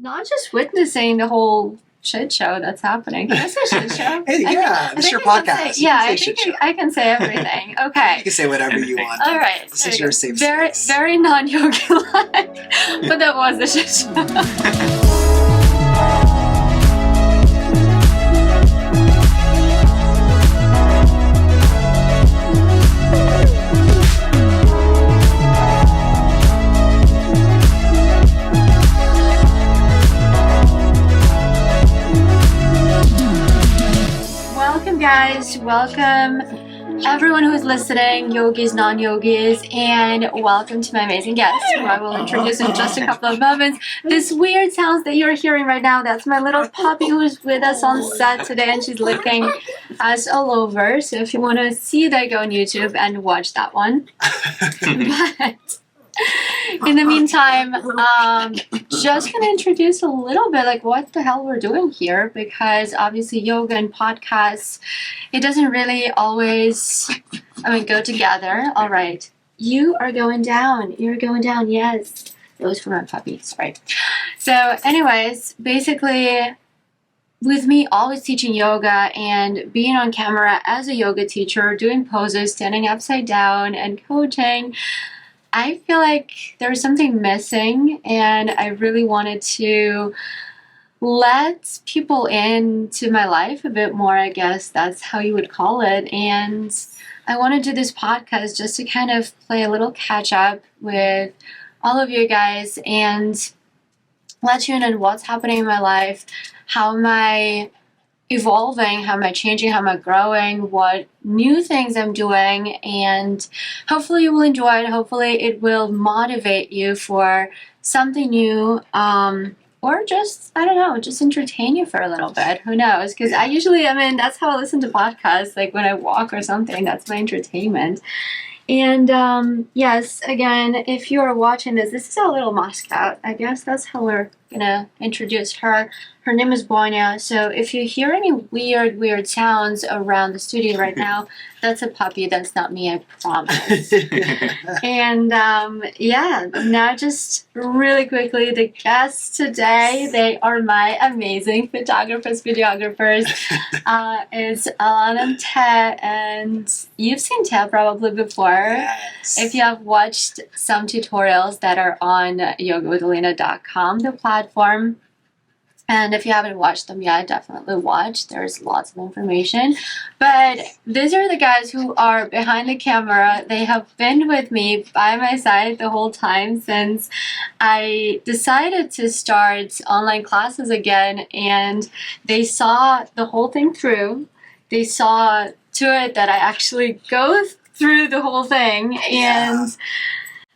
Not just witnessing the whole shit show that's happening. Can I say shit show? Hey, yeah, this is your podcast. I think I can say everything. Okay. You can say whatever you want. All right. This is your safe space. Very non-yogi like, but that was the shit show. Guys, welcome everyone who is listening, yogis, non-yogis, and welcome to my amazing guest, who I will introduce in just a couple of moments. This weird sounds that you're hearing right now, that's my little puppy who's with us on set today, and she's licking us all over. So if you want to see that, go on YouTube and watch that one. But in the meantime, just going to introduce a little bit like what the hell we're doing here, because obviously yoga and podcasts, it doesn't really always, go together. All right. You are going down. You're going down. Yes. Those for my puppies. Right. So anyways, basically with me always teaching yoga and being on camera as a yoga teacher, doing poses, standing upside down and coaching, I feel like there was something missing, and I really wanted to let people into my life a bit more, I guess that's how you would call it. And I want to do this podcast just to kind of play a little catch up with all of you guys and let you know what's happening in my life, how am I evolving, how am I changing, how am I growing, what new things I'm doing, and hopefully you will enjoy it. Hopefully it will motivate you for something new, or just, I don't know, just entertain you for a little bit. Who knows? Because I usually, that's how I listen to podcasts, like when I walk or something, that's my entertainment. And yes, again, if you are watching this is our little mascot. I guess that's how we're gonna introduce her. Her name is Bonya. So if you hear any weird sounds around the studio right now, that's a puppy. That's not me, I promise. And now just really quickly, the guests today, they are my amazing videographers. Is Alina and Te, and you've seen Te probably before. Yes. If you have watched some tutorials that are on yogawithalina.com, the platform. And if you haven't watched them yet, definitely watch. There's lots of information. But these are the guys who are behind the camera. They have been with me by my side the whole time since I decided to start online classes again. And they saw the whole thing through. They saw to it that I actually go through the whole thing. And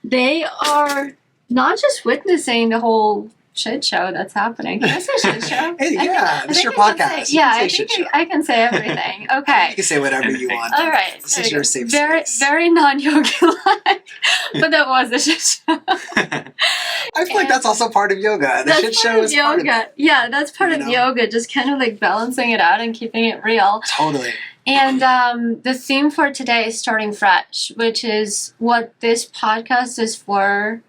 they are not just witnessing the whole shit show that's happening. Can I say shit show? Hey, yeah, this is your podcast. I think I can say everything. Okay. You can say whatever you want. All right. This is your safe space. Very non-yogi like, but that was the shit show. I feel like that's also part of yoga. The shit show is yoga. part of it. Yeah, that's part of yoga, just kind of like balancing it out and keeping it real. Totally. And the theme for today is starting fresh, which is what this podcast is for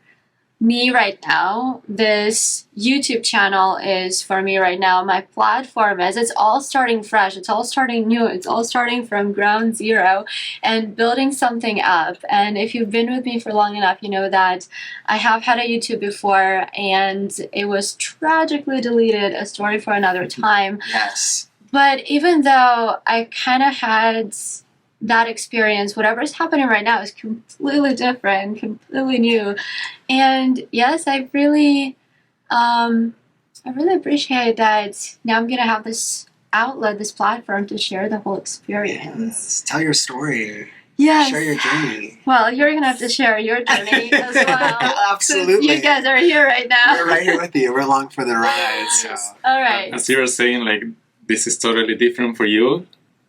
me right now. This YouTube channel is for me right now. My platform is, it's all starting fresh. It's all starting new. It's all starting from ground zero and building something up. And if you've been with me for long enough, you know that I have had a YouTube before and it was tragically deleted, a story for another time. Yes. But even though I kind of had that experience, whatever's happening right now is completely different, completely new. And yes, I really appreciate that now I'm going to have this outlet, this platform to share the whole experience. Yes. Tell your story. Yes. Share your journey. Well, you're going to have to share your journey as well. Absolutely. You guys are here right now. We're right here with you. We're along for the ride. So. All right. As you were saying, like, this is totally different for you.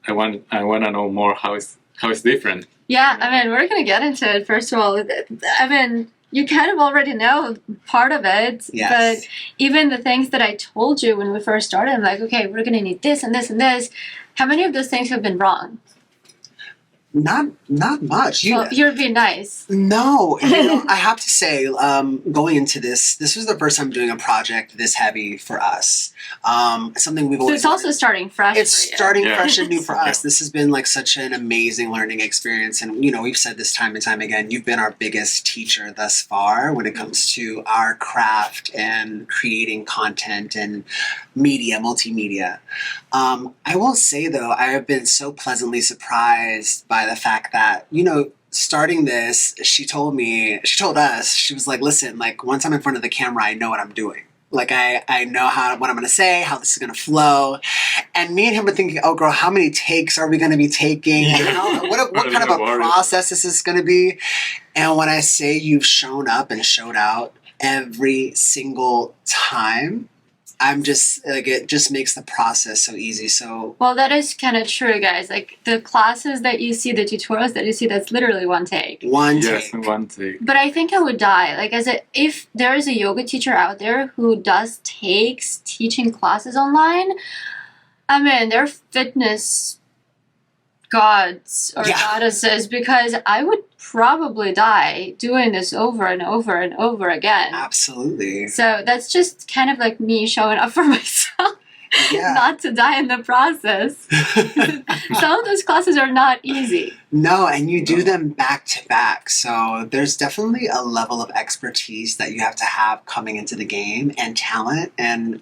I want to know more how it's different. Yeah, we're going to get into it. First of all, you kind of already know part of it, yes. But even the things that I told you when we first started, I'm like, okay, we're going to need this and this and this. How many of those things have been wrong? Not much. Well, you're being nice. No, I have to say, going into this was the first time doing a project this heavy for us. Something we've So always. it's also starting fresh. It's for you. starting Yeah. fresh and new for us. Yeah. This has been like such an amazing learning experience, and we've said this time and time again. You've been our biggest teacher thus far when it comes to our craft and creating content and media, multimedia. I will say though, I have been so pleasantly surprised by the fact that, starting this, she told us, she was like, listen, like once I'm in front of the camera, I know what I'm doing. Like I know what I'm going to say, how this is going to flow. And me and him were thinking, oh girl, how many takes are we going to be taking? And what kind of a process is this going to be? And when I say you've shown up and showed out every single time, I'm just like, it just makes the process so easy. So Well, that is kind of true, guys. Like the classes that you see, the tutorials that you see, that's literally one take. Yes, one take. But I think I would die. Like if there is a yoga teacher out there who does takes teaching classes online, I mean, they're fitness gods or goddesses, because I would probably die doing this over and over and over again. Absolutely. So that's just kind of like me showing up for myself. Not to die in the process. Some of those classes are not easy. No, and you do them back to back. So there's definitely a level of expertise that you have to have coming into the game and talent. And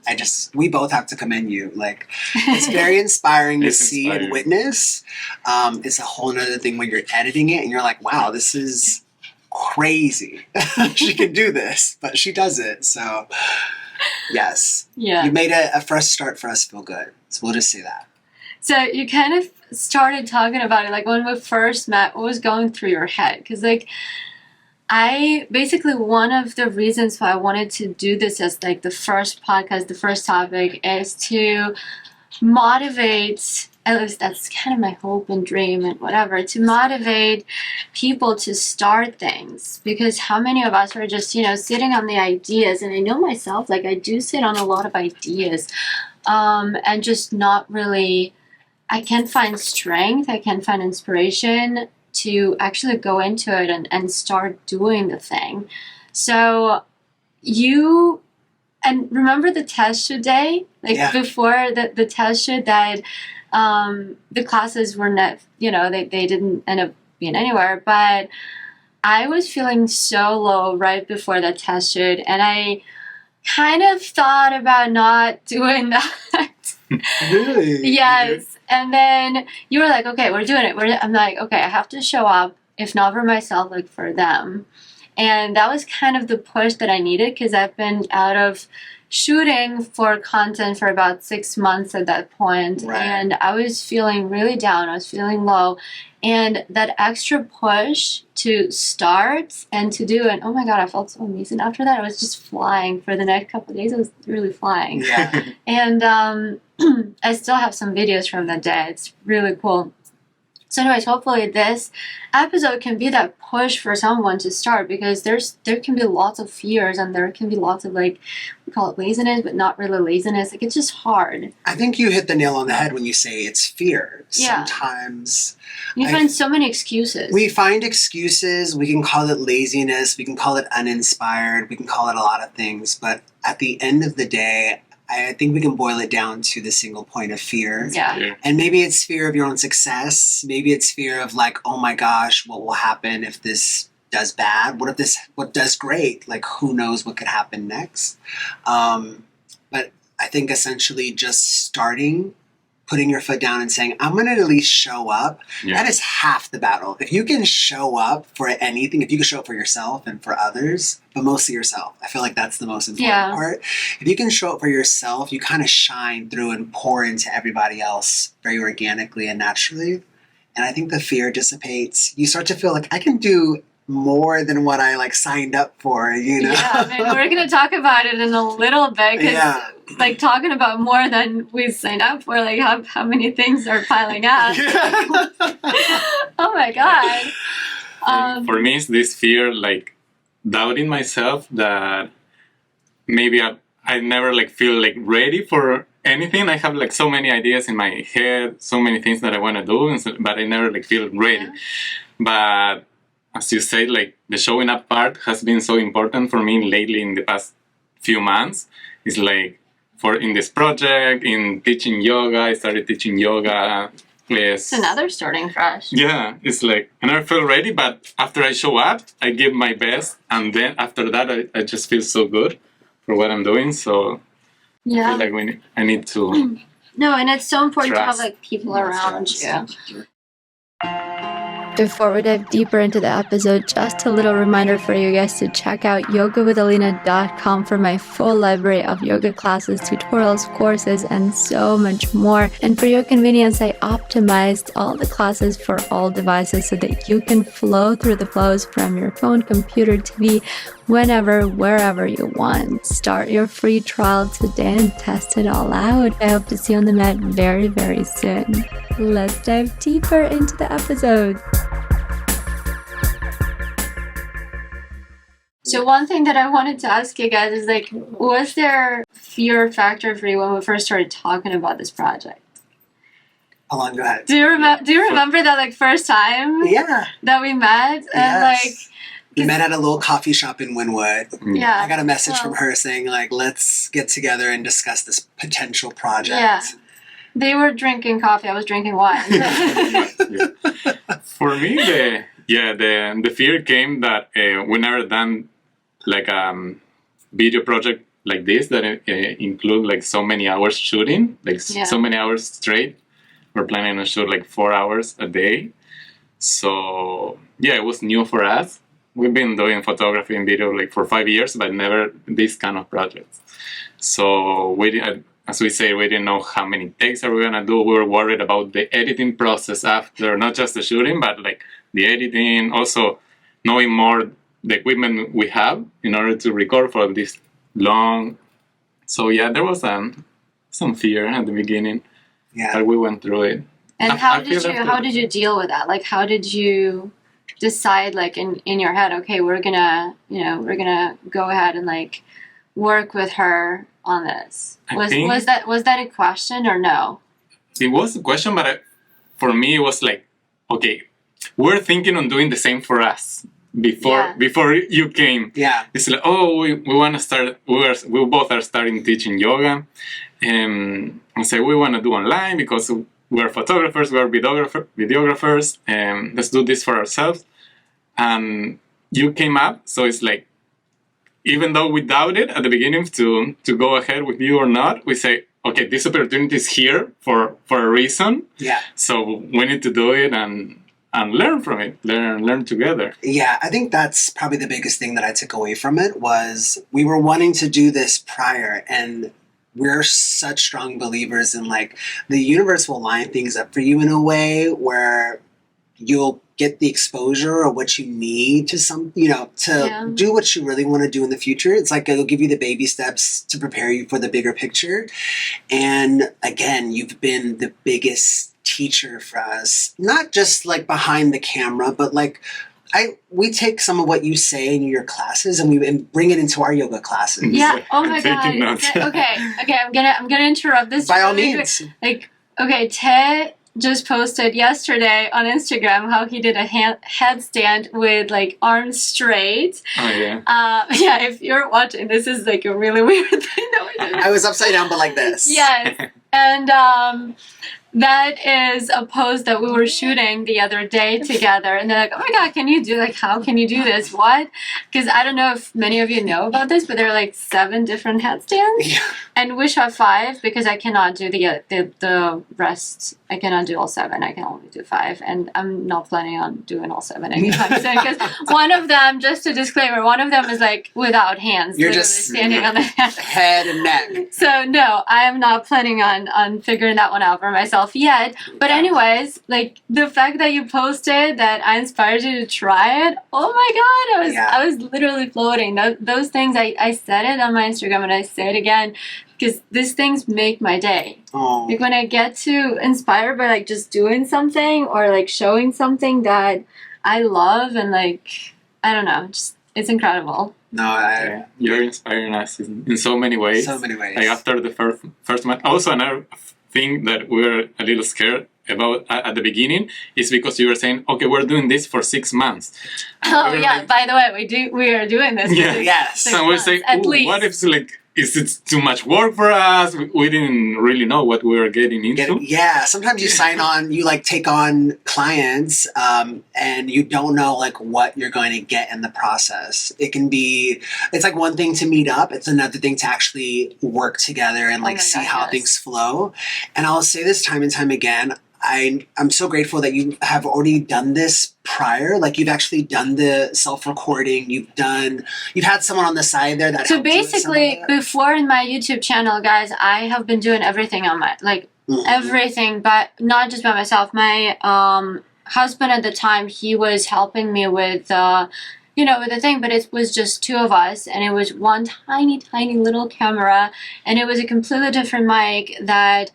we both have to commend you. Like, it's very inspiring to see and witness. It's a whole nother thing when you're editing it and you're like, wow, this is crazy. She can do this, but she does it. So yes. Yeah. You made a fresh start for us feel good. So we'll just say that. So you kind of started talking about it, like when we first met, what was going through your head? Because like, one of the reasons why I wanted to do this as like the first podcast, the first topic, is to motivate, at least that's kind of my hope and dream and whatever, to motivate people to start things. Because how many of us are just, sitting on the ideas, and I know myself, like I do sit on a lot of ideas, and just not really, I can't find strength, I can't find inspiration to actually go into it and start doing the thing. So and remember the test shoot day? Like before the test shoot that the classes were not, they didn't end up being anywhere, but I was feeling so low right before the test shoot, and I kind of thought about not doing that. Really? Yes. And then you were like, okay, we're doing it. I'm like, okay, I have to show up, if not for myself, like for them. And that was kind of the push that I needed, because I've been out of shooting for content for about 6 months at that point. Right. And I was feeling really down. I was feeling low. And that extra push to start and to do, and oh my God, I felt so amazing after that. I was just flying for the next couple of days. I was really flying. Yeah. And I still have some videos from that day. It's really cool. So anyways, hopefully this episode can be that push for someone to start, because there can be lots of fears, and there can be lots of, like, we call it laziness, but not really laziness. Like, it's just hard. I think you hit the nail on the head when you say it's fear. Yeah. Sometimes you find so many excuses. We find excuses. We can call it laziness. We can call it uninspired. We can call it a lot of things. But at the end of the day, I think we can boil it down to the single point of fear. Yeah. And maybe it's fear of your own success. Maybe it's fear of like, oh my gosh, what will happen if this does bad? What does great? Like, who knows what could happen next? But I think essentially just starting, putting your foot down and saying, I'm going to at least show up. Yeah. That is half the battle. If you can show up for anything, if you can show up for yourself and for others, but mostly yourself, I feel like that's the most important part. If you can show up for yourself, you kind of shine through and pour into everybody else very organically and naturally. And I think the fear dissipates. You start to feel like I can do more than what I like signed up for, Yeah, I mean, we're going to talk about it in a little bit, because like talking about more than we signed up for, like how many things are piling up. Oh my God. For me, it's this fear, like doubting myself, that maybe I never like feel like ready for anything. I have like so many ideas in my head, so many things that I want to do, but I never like feel ready. Yeah. But as you say, like the showing up part has been so important for me lately in the past few months. It's like in this project, in teaching yoga, I started teaching yoga. It's another starting fresh. Yeah, it's like I never feel ready, but after I show up, I give my best, and then after that, I just feel so good for what I'm doing. So Yeah. I feel like I need to. No, and it's so important to have Trust. like people around you. Before we dive deeper into the episode, just a little reminder for you guys to check out yogawithalina.com for my full library of yoga classes, tutorials, courses, and so much more. And for your convenience, I optimized all the classes for all devices so that you can flow through the flows from your phone, computer, TV, whenever, wherever you want. Start your free trial today and test it all out. I hope to see you on the mat very, very soon. Let's dive deeper into the episode. So one thing that I wanted to ask you guys is like, was there fear factor for you when we first started talking about this project? Alon, go ahead. Do you remember that like first time Yeah. that we met? And like, We met at a little coffee shop in Wynwood. yeah. I got a message from Well, her saying, like, let's get together and discuss this potential project. Yeah. They were drinking coffee. I was drinking wine. For me, the fear came that we never done like video project like this that include like so many hours shooting, like Yeah. so many hours straight. We're planning to shoot like 4 hours a day. So yeah, it was new for us. We've been doing photography and video like for 5 years, but never this kind of projects. So as we say, we didn't know how many takes are we gonna do. We were worried about the editing process after, not just the shooting, but like the editing, also knowing more the equipment we have in order to record for this long. So yeah, there was some fear at the beginning, Yeah. but we went through it. And I how feel did you deal with that? Like, how did you decide, like, in your head, okay, we're gonna go ahead and like work with her on this? Was that a question or no? It was a question, but for me it was like, okay, we're thinking on doing the same for us before you came. Yeah. It's like, oh, we want to start. We both are starting teaching yoga, and say we want to do online because we're photographers, we're videographers, and let's do this for ourselves. And you came up, so it's like, even though we doubted at the beginning to go ahead with you or not, we say, okay, this opportunity is here for a reason. Yeah. So we need to do it and learn from it, learn together. Yeah, I think that's probably the biggest thing that I took away from it was we were wanting to do this prior, and we're such strong believers in like the universe will line things up for you in a way where you'll get the exposure or what you need to do what you really want to do in the future. It's like it'll give you the baby steps to prepare you for the bigger picture. And again, you've been the biggest teacher for us, not just like behind the camera, but like we take some of what you say in your classes and we bring it into our yoga classes. Yeah. Oh my I'm taking god. notes. Okay. I'm gonna interrupt this. By all really means. quick. Like, okay, Ted just posted yesterday on Instagram how he did a headstand with like arms straight. Oh yeah. Yeah, if you're watching, this is like a really weird thing that we did. I was upside down, but like this. Yes. And that is a pose that we were shooting the other day together. And they're like, oh my God, how can you do this? What? Because I don't know if many of you know about this, but there are like 7 different headstands. Yeah. And we shot 5 because I cannot do the rest. I cannot do all 7. I can only do 5. And I'm not planning on doing all 7 anytime soon. Because one of them, just a disclaimer, one of them is like without hands. You're literally just standing on the hands. Head and neck. So no, I am not planning on figuring that one out for myself yet. But anyways, like the fact that you posted that I inspired you to try it, oh my God, I was literally floating. Those things, I said it on my Instagram and I say it again because these things make my day. Oh. Like when I get to inspire by like just doing something or like showing something that I love and like, I don't know, just it's incredible. No, Yeah, you're inspiring us in so many ways. so many ways. Like after the first month. Also, another thing that we were a little scared about at the beginning is because you were saying, okay, we're doing this for 6 months. And Oh we were yeah, like, by the way, we are doing this. for Yeah. Yes. 6 and we're months, saying, at "Ooh, least. what if is it too much work for us? We didn't really know what we were getting into. Yeah, sometimes you sign on, you like take on clients, and you don't know like what you're going to get in the process. It's like one thing to meet up, it's another thing to actually work together and like my see God, how yes. things flow. And I'll say this time and time again, I'm so grateful that you have already done this prior. Like you've actually done the self-recording. You've had someone on the side there that So helped you with some of basically, that. before in my YouTube channel, guys, I have been doing everything on my Mhm. everything, but not just by myself. My husband at the time, he was helping me with with the thing, but it was just two of us, and it was one tiny little camera, and it was a completely different mic that.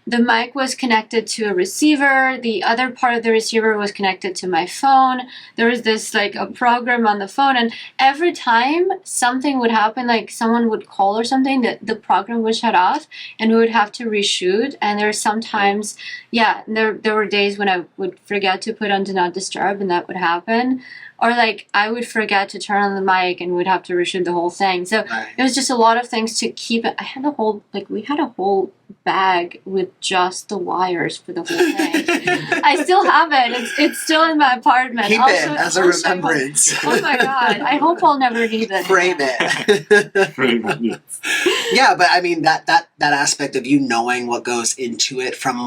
The mic was connected to a receiver. The other part of the receiver was connected to my phone. There was this like a program on the phone, and every time something would happen, like someone would call or something, the program would shut off, and we would have to reshoot. And there were sometimes, there were days when I would forget to put on Do Not Disturb, and that would happen. Or like I would forget to turn on the mic, and we'd have to reshoot the whole thing. So Right. it was just a lot of things to keep it. We had a whole bag with just the wires for the whole thing. I still have it. It's still in my apartment. Keep it as a I'll show you. remembrance. Oh my God. I hope I'll never need it. Frame it. Really. Yeah, but I mean that aspect of you knowing what goes into it from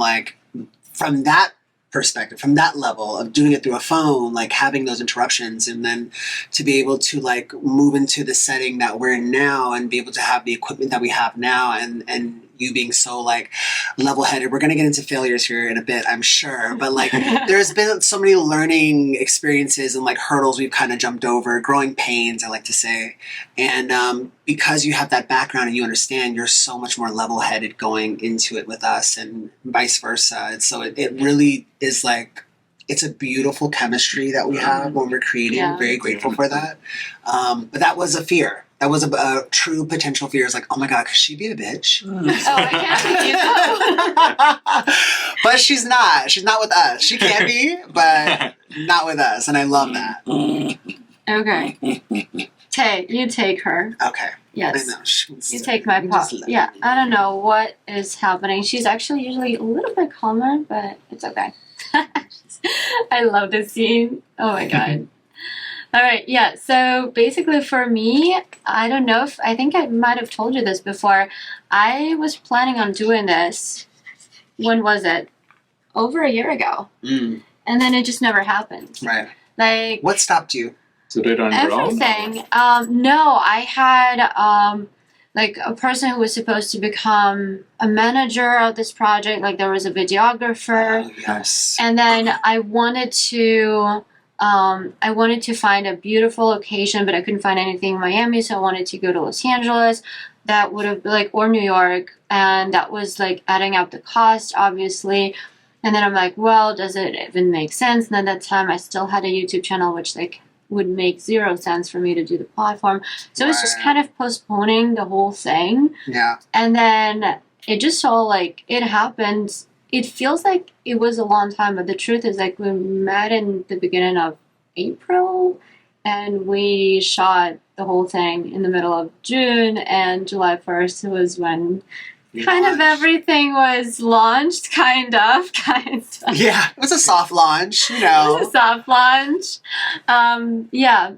that perspective, from that level of doing it through a phone, like having those interruptions, and then to be able to like move into the setting that we're in now and be able to have the equipment that we have now, and you being so like level-headed. We're going to get into failures here in a bit, I'm sure, but like there's been so many learning experiences and like hurdles we've kind of jumped over, growing pains, I like to say. And because you have that background and you understand, you're so much more level-headed going into it with us, and vice versa. And so it really is like, it's a beautiful chemistry that we have when we're creating. Yeah. Very grateful for that. But that was a fear. That was a true potential fear. It's like, oh my God, could she be a bitch? Oh, I can't be. But she's not. She's not with us. She can be, but not with us. And I love that. Okay. You take her. Okay. Yes. I know. She's, You take my pot. Yeah, I don't know what is happening. She's actually usually a little bit calmer, but it's okay. I love this scene. Oh my God. All right, yeah. So basically for me, I don't know I think I might have told you this before. I was planning on doing this. When was it? Over a year ago. Mm, And then it just never happened. right. Like What stopped you? To do it on your own? everything. No, I had like a person who was supposed to become a manager of this project. Like there was a videographer. Oh, yes. And then I wanted to find a beautiful location, but I couldn't find anything in Miami, so I wanted to go to Los Angeles. That would have or New York, and that was like adding up the cost, obviously. And then I'm like, well, does it even make sense? And at that time, I still had a YouTube channel, which like would make 0 sense for me to do the platform. So it was just Right. kind of postponing the whole thing. Yeah. And then it just all like it happened. It feels like it was a long time, but the truth is like we met in the beginning of April, and we shot the whole thing in the middle of June, and July 1st was when kind of everything was launched, kind of. Yeah. It was a soft launch, you It know. was a soft launch. Yeah.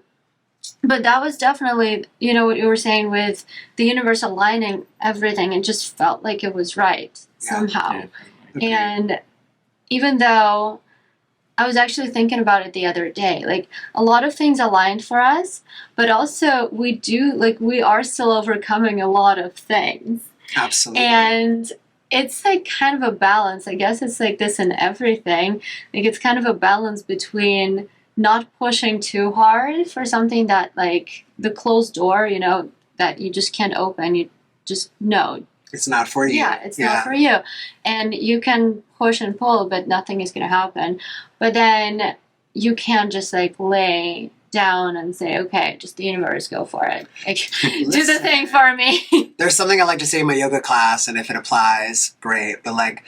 But that was definitely, what you were saying with the universe aligning everything. It just felt like it was right Yeah. somehow. Yeah. Okay. And even though I was actually thinking about it the other day, like a lot of things aligned for us, but also we are still overcoming a lot of things. Absolutely. And it's like kind of a balance. I guess it's like this in everything. Like it's kind of a balance between not pushing too hard for something that like the closed door, that you just can't open. You just know. It's not for you. Yeah, it's not for you. And you can push and pull, but nothing is going to happen. But then you can't just like lay down and say, okay, just the universe, go for it. Like, do the Listen. thing for me. There's something I like to say in my yoga class, and if it applies, great. But like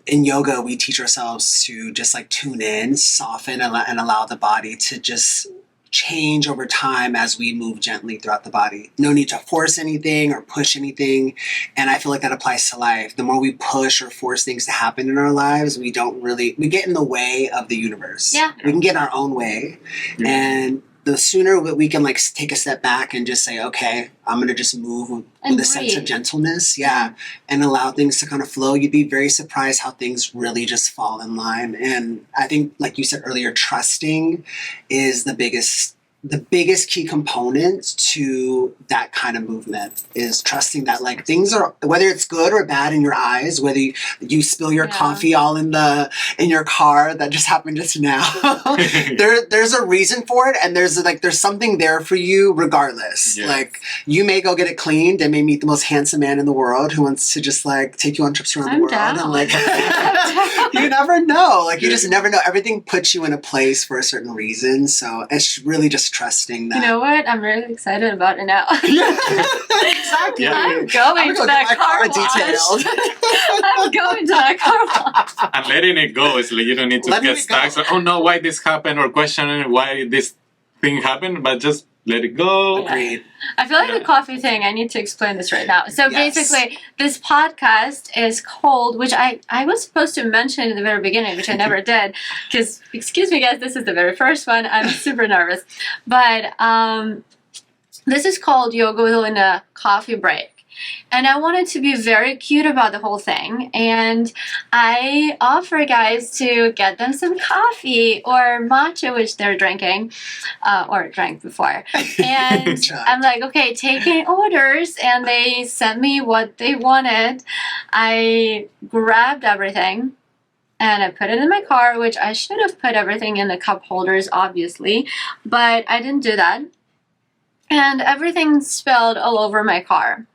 in yoga, we teach ourselves to just like tune in, soften, and allow the body to just change over time as we move gently throughout the body. No need to force anything or push anything. And I feel like that applies to life. The more we push or force things to happen in our lives, we get in the way of the universe. Yeah. We can get in our own way. Yeah. And the sooner we can like take a step back and just say, okay, I'm going to just move with And a sense of breathe. gentleness. Yeah. And allow things to kind of flow. You'd be very surprised how things really just fall in line. And I think, like you said earlier, trusting is the biggest key component to that kind of movement, is trusting that like things are, whether it's good or bad in your eyes, whether you spill your Yeah. coffee all in your car, that just happened just now. There's a reason for it, and there's something there for you regardless. Yes. Like you may go get it cleaned and may meet the most handsome man in the world who wants to just like take you on trips around the I'm world. down. And like I'm down. you never know. Like you just never know. Everything puts you in a place for a certain reason. So it's really just trusting that. You know what? I'm really excited about it now. Exactly. Yeah. I'm going gonna to go that get my car car wash. detailed. I'm going to that car wash. And letting it go is like you don't need to Letting get it go. stuck. So, oh no, why this happened, or questioning why this thing happened, but just let it go. Agreed. I feel like the coffee thing, I need to explain this right now. So Yes. basically, this podcast is called, which I was supposed to mention in the very beginning, which I never did, because, excuse me guys, this is the very first one. I'm super nervous. But this is called Yoga with Alina Coffee Break. And I wanted to be very cute about the whole thing. And I offer guys to get them some coffee or matcha, which they're drinking, or drank before. And Good job. I'm like, okay, taking orders. And they sent me what they wanted. I grabbed everything and I put it in my car, which I should have put everything in the cup holders, obviously. But I didn't do that. And everything spilled all over my car.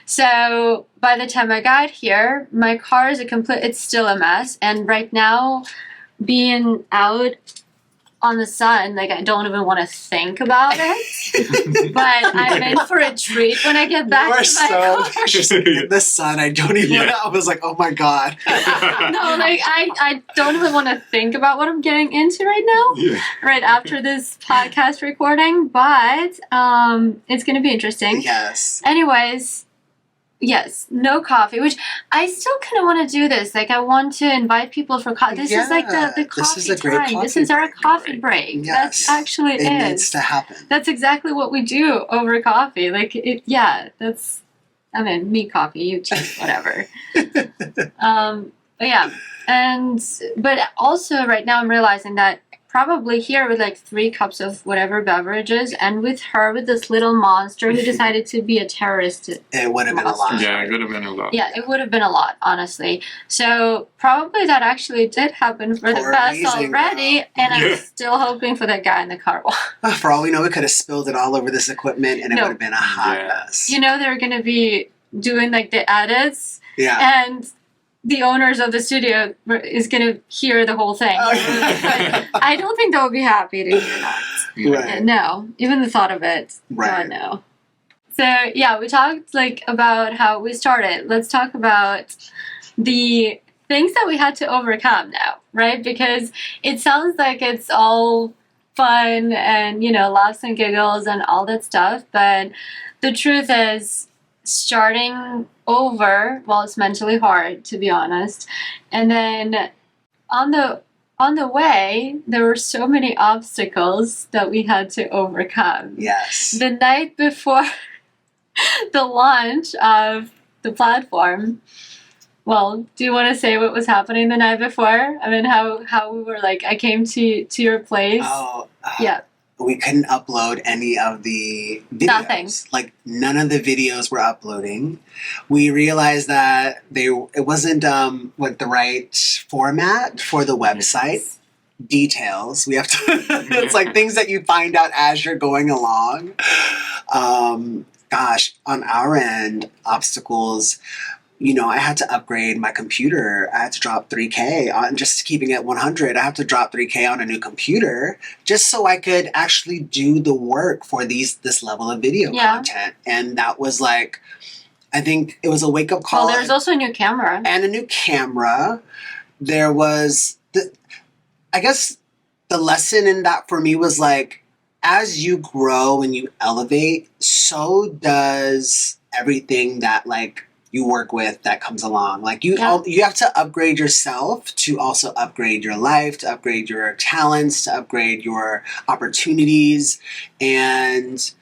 So by the time I got here, my car is it's still a mess. And right now, being out on the sun, like I don't even want to think about it. But I'm in for a treat when I get back You are to my so car. just in the sun. I don't even. Yeah. I was like, oh my god. No, like I don't even want to think about what I'm getting into right now. Yeah. Right after this podcast recording, but it's gonna be interesting. Yes. Anyways, yes, no coffee, which I still kind of want to do this. Like, I want to invite people for coffee. This is like the Yeah, coffee this is a great time. This coffee is our break. coffee break. Yes. That actually It needs is. to happen. That's exactly what we do over coffee. Like, I mean, me coffee, you tea, whatever. But yeah. But also right now I'm realizing that probably here with like 3 cups of whatever beverages, and with her, with this little monster who decided to be a terrorist. It would have been a lot. Yeah, it could have been a lot. Yeah, it would have been a lot, honestly. So probably that actually did happen for the For a best reason, already, girl. and I'm Yeah. still hoping for that guy in the car wash. For all we know, we could have spilled it all over this equipment, and it No. would have been a hot Yeah. mess. You know they're gonna be doing like the edits, Yeah. and the owners of the studio is gonna hear the whole thing. Oh, yeah. I don't think they'll be happy to hear that. Right. No, even the thought of it. Right. God, no. So yeah, we talked like about how we started. Let's talk about the things that we had to overcome now, right? Because it sounds like it's all fun and, laughs and giggles and all that stuff, but the truth is, starting over, well, it's mentally hard, to be honest. And then on the way, there were so many obstacles that we had to overcome. Yes. The night before the launch of the platform, well, do you want to say what was happening the night before? I mean, how we were like, I came to your place. Oh. Yeah. We couldn't upload any of the videos. Nothing. Like none of the videos were uploading. We realized that it wasn't the right format for the website. Details. We have to. It's like things that you find out as you're going along. On our end, obstacles. I had to upgrade my computer. I had to drop 3K on just keeping it 100. I have to drop 3K on a new computer just so I could actually do the work for this level of video content. And that was like, I think it was a wake up call. Well, there's also a new camera. And a new camera. There was, I guess the lesson in that for me was like, as you grow and you elevate, so does everything that like you work with that comes along. Like you have to upgrade yourself to also upgrade your life, to upgrade your talents, to upgrade your opportunities, and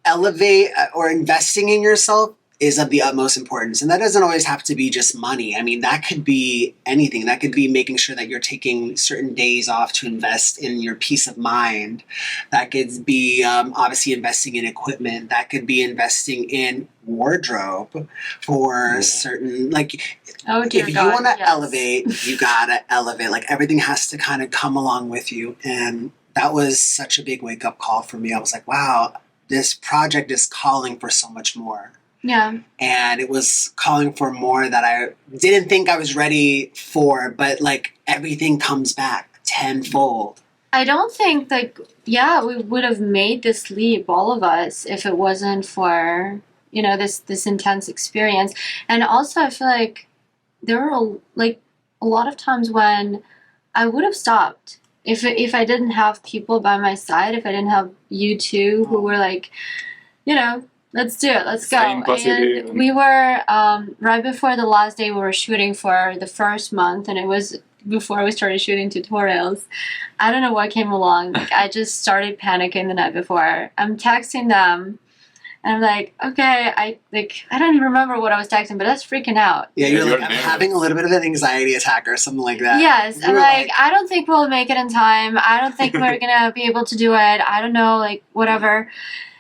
elevate or investing in yourself is of the utmost importance. And that doesn't always have to be just money. I mean, that could be anything. That could be making sure that you're taking certain days off to invest in your peace of mind. That could be obviously investing in equipment. That could be investing in wardrobe for certain, like, if you want to elevate, you gotta elevate. Like, everything has to kind of come along with you. And that was such a big wake up call for me. I was like, wow, this project is calling for so much more. Yeah. And it was calling for more that I didn't think I was ready for, but like everything comes back tenfold. I don't think we would have made this leap, all of us, if it wasn't for, this intense experience. And also I feel like there were a lot of times when I would have stopped if I didn't have people by my side, if I didn't have you two who were like, let's do it. Let's go. And we were, right before the last day we were shooting for the first month, and it was before we started shooting tutorials. I don't know what came along. Like, I just started panicking the night before. I'm texting them, and I'm like, okay, I don't even remember what I was texting, but I was freaking out. Yeah, you're like, I'm having a little bit of an anxiety attack or something like that. Yes, I'm like, I don't think we'll make it in time. I don't think we're gonna be able to do it. I don't know, like, whatever.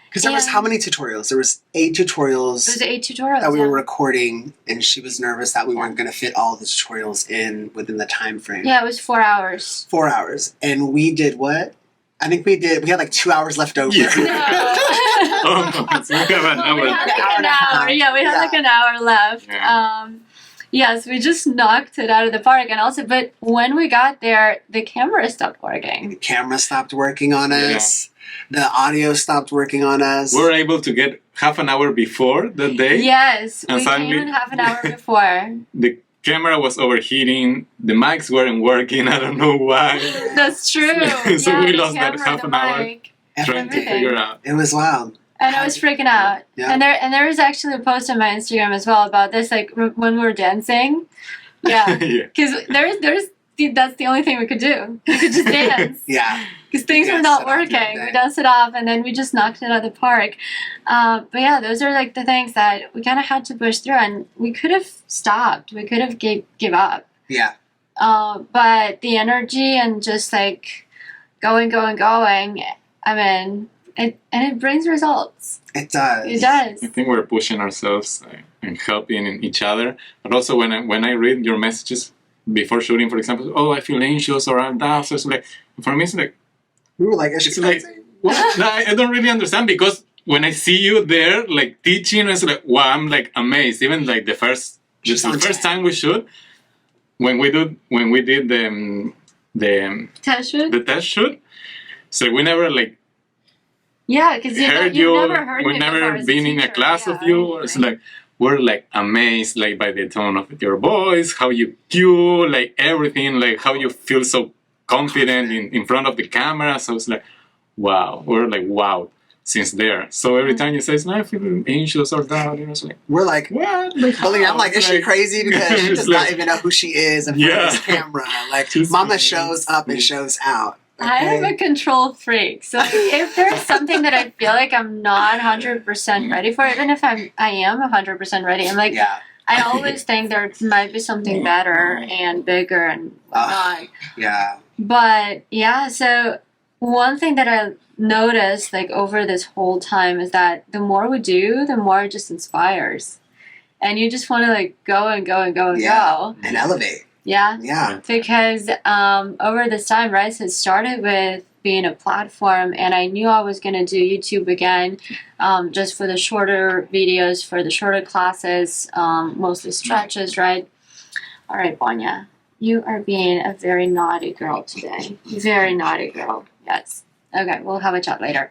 Because there was how many tutorials? There was 8 tutorials. There was 8 tutorials that we were recording, and she was nervous that we weren't going to fit all the tutorials within the time frame. Yeah, it was 4 hours. 4 hours, and we did what? I think we had like 2 hours left over. Yeah. We have an hour. We had like an hour. Yeah, we had like an hour left. Yeah. Yes, we just knocked it out of the park, and also, but when we got there, the camera stopped working. The camera stopped working on us. Yeah. The audio stopped working on us. We were able to get half an hour before the day. Yes, we came in half an hour before. The camera was overheating. The mics weren't working. I don't know why. That's true. So we lost that half an hour trying to figure out. It was wild. And I was freaking out. Yeah. And there was actually a post on my Instagram as well about this, like when we were dancing. Yeah. Because that's the only thing we could do. We could just dance. Yeah. Because things were not working. We danced it off, and then we just knocked it out of the park. But yeah, those are like the things that we kind of had to push through, and we could have stopped. We could have give up. Yeah. But the energy and just like going. I mean, it brings results. It does. It does. I think we're pushing ourselves and helping each other. But also when I read your messages before shooting, for example, oh, I feel anxious or I'm down. So it's like, for me, it's like, we were like, it's like, what? I don't really understand, because when I see you there, like teaching, it's like, wow, I'm like amazed. Even like the first time we shoot, when we did the test shoot, so we never like. Yeah, because you never heard me. We've never been in a class of you. It's like we're like amazed, like by the tone of your voice, how you cue, like everything, like how you feel so confident in front of the camera. So it's like, wow, we're like wow since there. So every time you say, I feel anxious or down, it's like, we're like, what? I'm like, is she crazy? Because she does not even know who she is in front of this camera. Like, mama shows up and shows out. Okay. I am a control freak, so if there's something that I feel like I'm not 100% ready for, even if I am 100% ready, I'm like, I always think there might be something better and bigger and whatnot. Yeah. But yeah, so one thing that I noticed like over this whole time is that the more we do, the more it just inspires, and you just want to like go and go and elevate. Yeah. Because over this time, right, so it started with being a platform, and I knew I was going to do YouTube again, just for the shorter videos, for the shorter classes, mostly stretches, right? All right, Vanya, you are being a very naughty girl today. Very naughty girl. Yes. Okay, we'll have a chat later.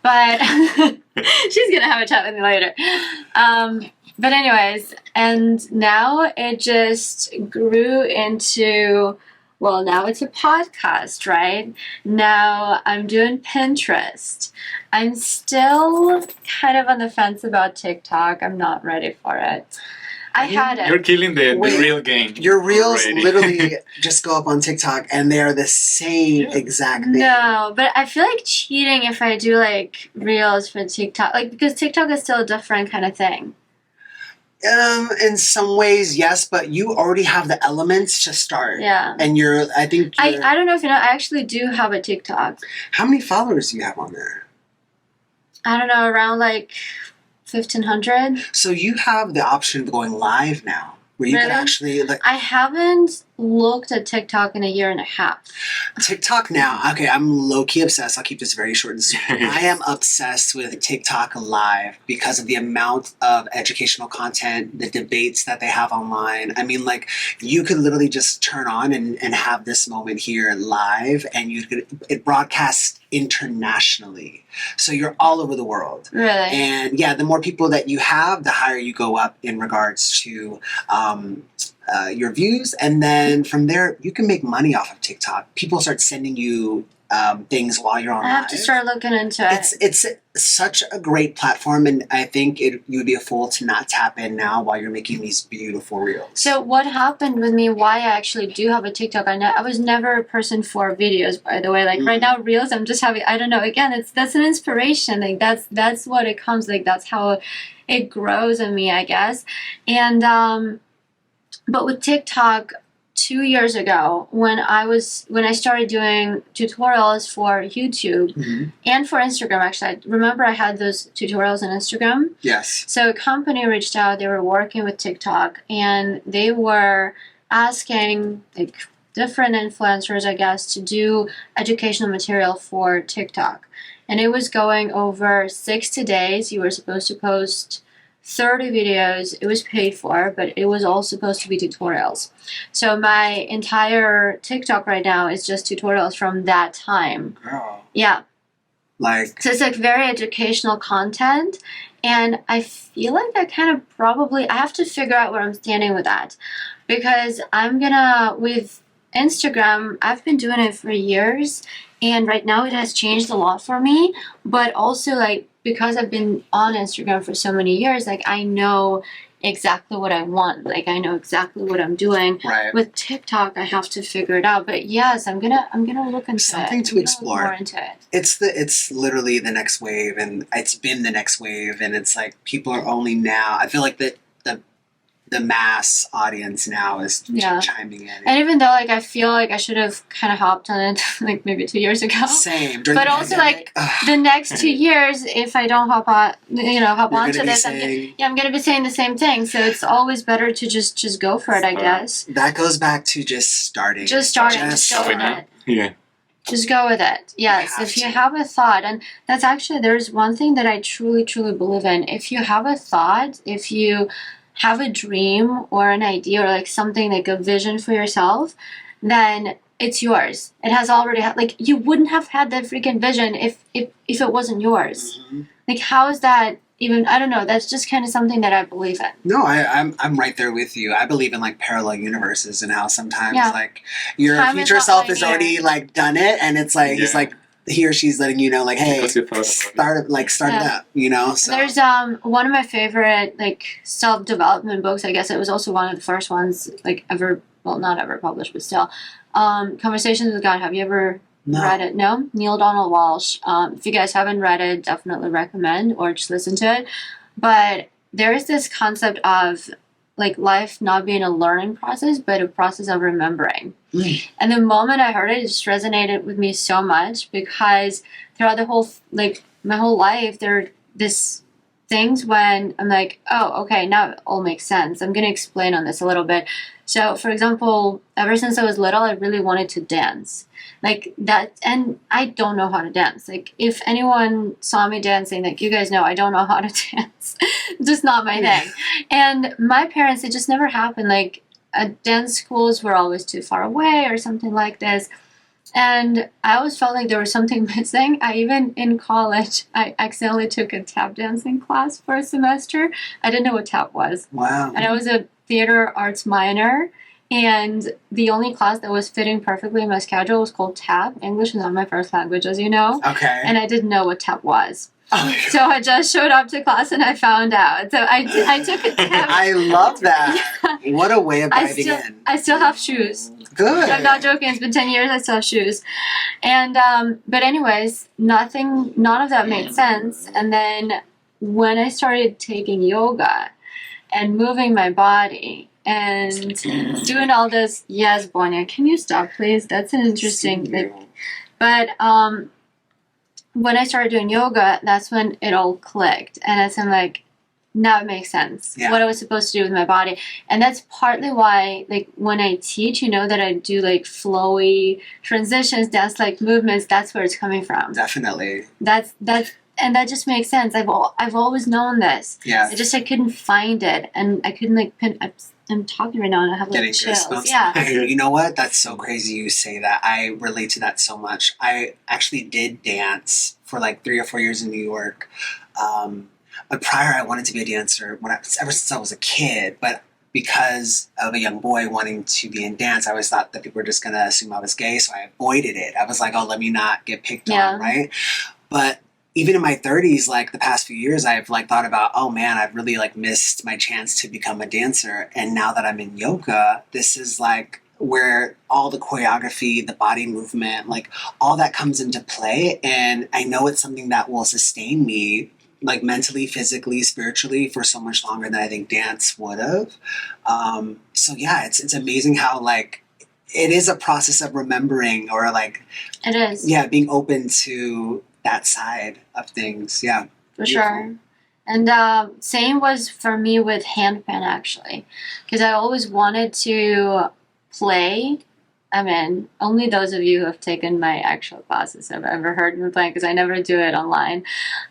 But she's going to have a chat with me later. But anyways, and now it just grew into, well, now it's a podcast, right? Now I'm doing Pinterest. I'm still kind of on the fence about TikTok. I'm not ready for it. I had it. You're killing the Wait, real game. Your reels already. literally just go up on TikTok and they are the same exact thing. No, but I feel like cheating if I do like reels for TikTok, like because TikTok is still a different kind of thing. In some ways, yes, but you already have the elements to start. Yeah. And I I don't know if you know, I actually do have a TikTok. how many followers do you have on there? I don't know, around like 1,500. So you have the option of going live now, where you can Really? actually like I haven't looked at TikTok in a year and a half. TikTok now. Okay, I'm low key obsessed. I'll keep this very short and sweet. I am obsessed with TikTok Live because of the amount of educational content, the debates that they have online. I mean, like you could literally just turn on and have this moment here live, and it broadcasts internationally, so you're all over the world. Really? And yeah, the more people that you have, the higher you go up in regards to your views. And then from there, you can make money off of TikTok. People start sending you things while you're on I have live. to start looking into it. It's such a great platform, and I think you would be a fool to not tap in now while you're making these beautiful reels. So what happened with me, why I actually do have a TikTok, I was never a person for videos, by the way. Like right now, reels, I'm just having, I don't know, again, that's an inspiration. Like that's what it comes, like that's how it grows in me, I guess. And, but with TikTok, 2 years ago, when I started doing tutorials for YouTube and for Instagram, actually, I remember I had those tutorials on Instagram. Yes. So a company reached out, they were working with TikTok, and they were asking like different influencers, I guess, to do educational material for TikTok. And it was going over 60 days. You were supposed to post 30 videos. It was paid for, but it was all supposed to be tutorials. So my entire TikTok right now is just tutorials from that time. Girl. Yeah. Like, So it's like very educational content. And I feel like I have to figure out where I'm standing with that. Because with Instagram, I've been doing it for years. And right now it has changed a lot for me. But also like, because I've been on Instagram for so many years, like I know exactly what I want. Like I know exactly what I'm doing. right. With TikTok, I have to figure it out. But yes, I'm gonna look into Something it. to I'm gonna explore. Look more into it. It's literally the next wave, and it's been the next wave, and it's like people are only now. I feel like the mass audience now is Yeah. chiming in. And even though like I feel like I should have kind of hopped on it like maybe 2 years ago. Same. During But the also, pandemic, The next 2 years, if I don't hop you're onto gonna be this, saying, I'm gonna be saying the same thing. So it's always better to just go for it, I guess. that goes back to just starting. Just starting, Just just go with starting. it. Yeah. Just go with it. Yes, have if you to. have a thought, and that's actually, there's one thing that I truly, truly believe in. If you have a thought, if you have a dream or an idea or like something like a vision for yourself, then it's yours. It has already, like you wouldn't have had that freaking vision if it wasn't yours. Mhm. Like how is that even, I don't know, that's just kind of something that I believe in. No, I'm right there with you. I believe in like parallel universes and how sometimes Yeah. like your Time is future not self has linear. already like done it, and it's like he's Yeah. like he or she's letting you know like, hey, Because you thought about it. start it Yeah. up, you know. So There's one of my favorite like self-development books, I guess it was also one of the first ones like ever, well not ever published, but still. Conversations with God. Have you ever read it? No? Neil Donald Walsh. If you guys haven't read it, definitely recommend or just listen to it. But there is this concept of like life not being a learning process, but a process of remembering. And the moment I heard it, it just resonated with me so much because throughout the whole, like my whole life, this things when I'm like, oh, okay, now it all makes sense. I'm going to explain on this a little bit. So, for example, ever since I was little, I really wanted to dance. Like that, and I don't know how to dance. Like, if anyone saw me dancing, like, you guys know I don't know how to dance. Just not my thing. And my parents, it just never happened. Like, dance schools were always too far away or something like this. And I always felt like there was something missing. I even, in college, I accidentally took a tap dancing class for a semester. I didn't know what tap was. Wow. And I was a theater arts minor. And the only class that was fitting perfectly in my schedule was called tap. English is not my first language, as you know. Okay. And I didn't know what tap was. Oh, So I just showed up to class and I found out. So I took a tap. I love that. What a way of diving in. I still have shoes. Good. I'm not joking. It's been 10 years. I still have shoes. And, but anyways, none of that made sense. And then when I started taking yoga and moving my body and doing all this, yes, Bonya, can you stop, please? That's an interesting thing. But, when I started doing yoga, that's when it all clicked. And that's when I'm like, now it makes sense. Yeah. What I was supposed to do with my body. And that's partly why, like, when I teach, you know, that I do like flowy transitions, dance like movements, that's where it's coming from. Definitely. And that just makes sense. I've always known this. Yeah. I couldn't find it, and I couldn't like pin. I'm talking right now, and I have like Getting chills. goosebumps. Yeah. You know what? That's so crazy you say that. I relate to that so much. I actually did dance for like 3 or 4 years in New York. But prior, I wanted to be a dancer ever since I was a kid. But because of a young boy wanting to be in dance, I always thought that people were just going to assume I was gay. So I avoided it. I was like, oh, let me not get picked on, right? But even in my 30s, like the past few years, I've like thought about, oh man, I've really like missed my chance to become a dancer. And now that I'm in yoga, this is like where all the choreography, the body movement, like all that comes into play. And I know it's something that will sustain me like mentally, physically, spiritually for so much longer than I think dance would have. So yeah, it's amazing how like it is a process of remembering or like, It is. yeah, being open to that side of things. Yeah. For Beautiful. sure. And same was for me with handpan, actually, because I always wanted to play. I mean, only those of you who have taken my actual classes have ever heard me playing, because I never do it online.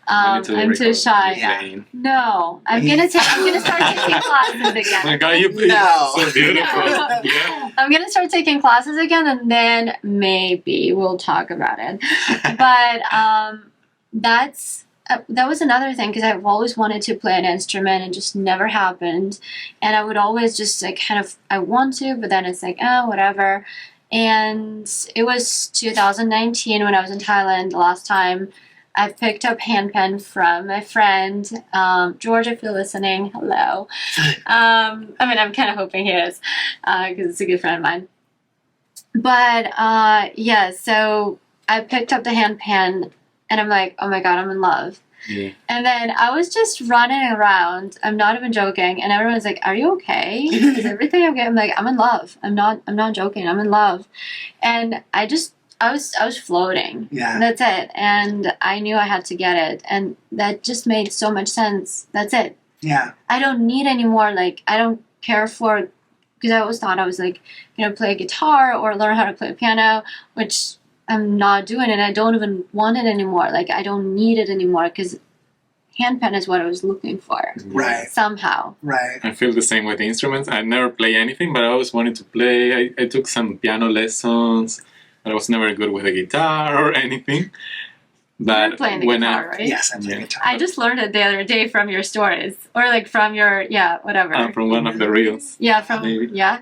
I'm too shy. Yeah. No, I'm gonna start taking classes again. Oh my God, you play No. so beautiful. Yeah. I'm gonna start taking classes again, and then maybe we'll talk about it. But that was another thing, because I've always wanted to play an instrument and just never happened. And I would always just like I want to, but then it's like, oh, whatever. And it was 2019 when I was in Thailand the last time. I picked up handpan from my friend, George, if you're listening, hello. I mean, I'm kind of hoping he is, because it's a good friend of mine. But yeah, so I picked up the handpan, and I'm like, oh my God, I'm in love. Yeah. And then I was just running around. I'm not even joking. And everyone's like, are you okay? Is everything okay? I'm like, I'm in love. I'm not joking. I'm in love. And I was floating. Yeah. And that's it. And I knew I had to get it. And that just made so much sense. That's it. Yeah. I don't need any more. Like, I don't care for, because I always thought I was like, play a guitar or learn how to play a piano, which I'm not doing, and I don't even want it anymore. Like, I don't need it anymore, because handpan is what I was looking for. Right. Somehow. Right. I feel the same with instruments. I never play anything, but I always wanted to play. I took some piano lessons, but I was never good with a guitar or anything. But You're playing the when guitar, right? Yes, I'm Yeah. guitar. I just learned it the other day from your stories, or like from your whatever. from one of the reels. Yeah, from Maybe. yeah.